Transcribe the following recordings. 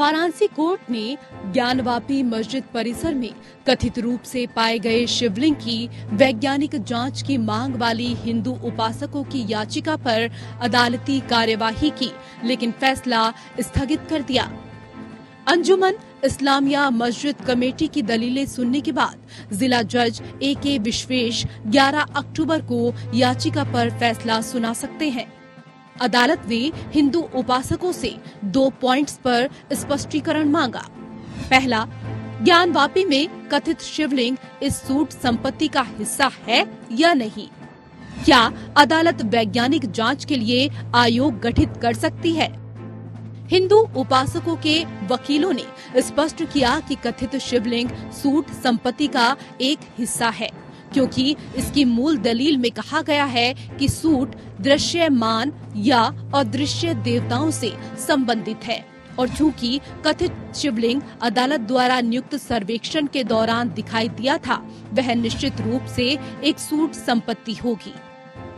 Varanasi court ने ज्ञानवापी मस्जिद परिसर में कथित रूप से पाए गए शिवलिंग की वैज्ञानिक जांच की मांग वाली हिंदू उपासकों की याचिका पर अदालती कार्यवाही की, लेकिन फैसला स्थगित कर दिया। अंजुमन इस्लामिया मस्जिद कमेटी की दलीलें सुनने के बाद जिला जज A.K. विश्वेश 11 अक्टूबर को याचिका पर फैसला सुना सकते हैं। अदालत ने हिंदू उपासकों से 2 पॉइंट्स पर स्पष्टीकरण मांगा। पहला, ज्ञानवापी में कथित शिवलिंग इस सूट संपत्ति का हिस्सा है या नहीं? क्या अदालत वैज्ञानिक जांच के लिए आयोग गठित कर सकती है? हिंदू उपासकों के वकीलों ने स्पष्ट किया कि कथित शिवलिंग सूट संपत्ति का एक हिस्सा है, क्योंकि इसकी मूल दलील में कहा गया है कि सूट दृश्यमान या अदृश्य देवताओं से संबंधित है, और चूंकि कथित शिवलिंग अदालत द्वारा नियुक्त सर्वेक्षण के दौरान दिखाई दिया था, वह निश्चित रूप से एक सूट संपत्ति होगी।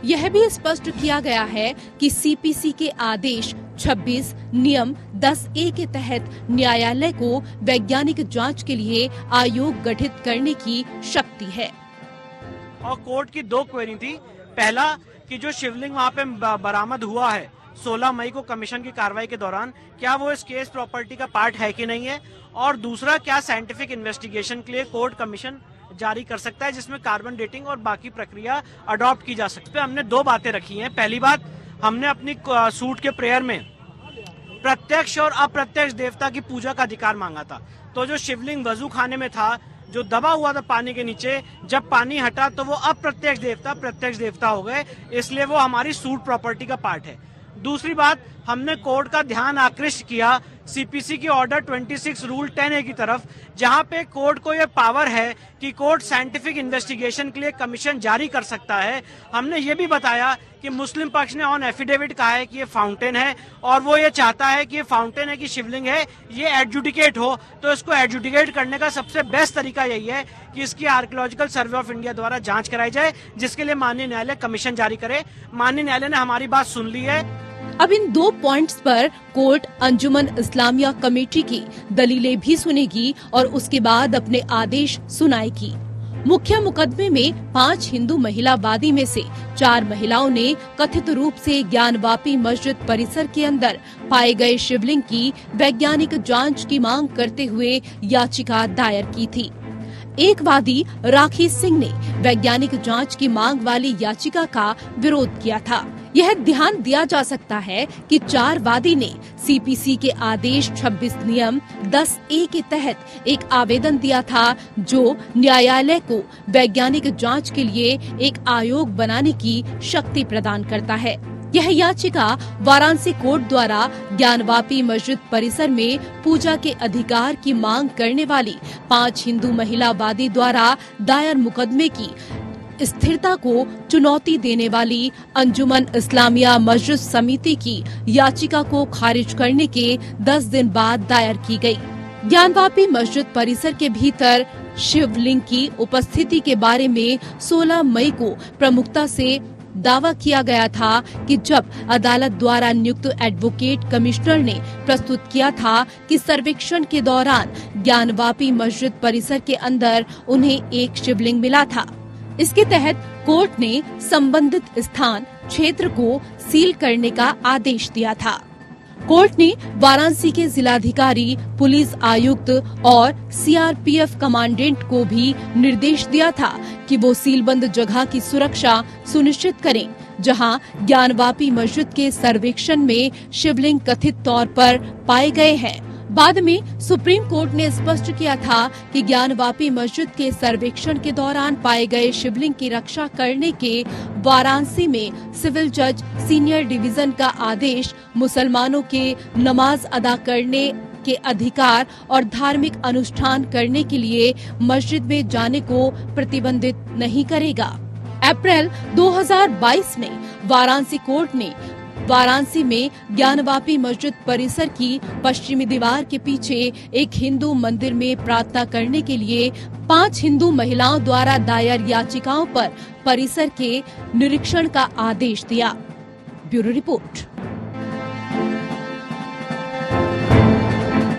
यह भी स्पष्ट किया गया है कि CPC के आदेश 26 नियम 10A के तहत न्यायालय को वैज्ञानिक जांच के लिए आयोग गठित करने की शक्ति है। और कोर्ट की 2 क्वेरी थी। पहला कि जो शिवलिंग वहाँ पे बरामद हुआ है 16 मई को कमीशन की कार्रवाई के दौरान, क्या वो इस केस प्रॉपर्टी का पार्ट है कि नहीं है, और दूसरा क्या साइंटिफिक इन्वेस्टिगेशन के लिए कोर्ट कमीशन जारी कर सकता है जिसमें कार्बन डेटिंग और बाकी प्रक्रिया अडॉप्ट की जा सकती है। हमने 2 बातें रखी हैं। पहली बात, हमने अपनी सूट के प्रेयर में प्रत्यक्ष और अप्रत्यक्ष देवता की पूजा का अधिकार मांगा था। तो जो शिवलिंग वजू खाने में था, जो दबा हुआ था पानी के नीचे, जब पानी हटा तो वो अप्रत्यक्ष देवता प्रत्यक्ष देवता हो गए, इसलिए वो हमारी सूट प्रॉपर्टी का पार्ट है। दूसरी बात, हमने कोर्ट का ध्यान आकृष्ट किया CPC की ऑर्डर 26 रूल 10A की तरफ, जहां पे कोर्ट को ये पावर है कि कोर्ट साइंटिफिक इन्वेस्टिगेशन के लिए कमीशन जारी कर सकता है। हमने ये भी बताया कि मुस्लिम पक्ष ने ऑन एफिडेविट कहा है कि ये फाउंटेन है, और वो ये चाहता है कि ये फाउंटेन है कि शिवलिंग है, ये एडजुडिकेट हो। तो इसको एडजुडिकेट करने का सबसे बेस्ट तरीका यही है कि इसकी आर्कियोलॉजिकल सर्वे ऑफ इंडिया द्वारा जांच कराई जाए, जिसके लिए माननीय न्यायालय कमीशन जारी करे। माननीय न्यायालय ने हमारी बात सुन ली है। अब इन 2 पॉइंट्स पर कोर्ट अंजुमन इस्लामिया कमेटी की दलीलें भी सुनेगी और उसके बाद अपने आदेश सुनाएगी। मुख्य मुकदमे में 5 हिंदू महिला वादी में से 4 महिलाओं ने कथित रूप से ज्ञानवापी मस्जिद परिसर के अंदर पाए गए शिवलिंग की वैज्ञानिक जांच की मांग करते हुए याचिका दायर की थी। एक वादी राखी सिंह ने वैज्ञानिक जांच की मांग वाली याचिका का विरोध किया था। यह ध्यान दिया जा सकता है कि 4 वादी ने CPC के आदेश 26 नियम 10A के तहत एक आवेदन दिया था, जो न्यायालय को वैज्ञानिक जांच के लिए एक आयोग बनाने की शक्ति प्रदान करता है। यह याचिका वाराणसी कोर्ट द्वारा ज्ञानवापी मस्जिद परिसर में पूजा के अधिकार की मांग करने वाली 5 हिंदू महिला वादी द्वारा दायर मुकदमे की स्थिरता को चुनौती देने वाली अंजुमन इस्लामिया मस्जिद समिति की याचिका को खारिज करने के 10 दिन बाद दायर की गई। ज्ञानवापी मस्जिद परिसर के भीतर शिवलिंग की उपस्थिति के बारे में 16 मई को प्रमुखता से दावा किया गया था कि जब अदालत द्वारा नियुक्त एडवोकेट कमिश्नर ने प्रस्तुत किया था कि सर्वेक्षण के दौरान ज्ञानवापी मस्जिद परिसर के अंदर उन्हें एक शिवलिंग मिला था। इसके तहत कोर्ट ने संबंधित स्थान क्षेत्र को सील करने का आदेश दिया था। कोर्ट ने वाराणसी के जिलाधिकारी, पुलिस आयुक्त और CRPF कमांडेंट को भी निर्देश दिया था कि वो सीलबंद जगह की सुरक्षा सुनिश्चित करें, जहां ज्ञानवापी मस्जिद के सर्वेक्षण में शिवलिंग कथित तौर पर पाए गए हैं। बाद में सुप्रीम कोर्ट ने स्पष्ट किया था कि ज्ञानवापी मस्जिद के सर्वेक्षण के दौरान पाए गए शिवलिंग की रक्षा करने के वाराणसी में सिविल जज सीनियर डिवीजन का आदेश मुसलमानों के नमाज अदा करने के अधिकार और धार्मिक अनुष्ठान करने के लिए मस्जिद में जाने को प्रतिबंधित नहीं करेगा। अप्रैल 2022 में वाराणसी कोर्ट ने वाराणसी में ज्ञानवापी मस्जिद परिसर की पश्चिमी दीवार के पीछे एक हिंदू मंदिर में प्रार्थना करने के लिए 5 हिंदू महिलाओं द्वारा दायर याचिकाओं पर परिसर के निरीक्षण का आदेश दिया। Bureau report.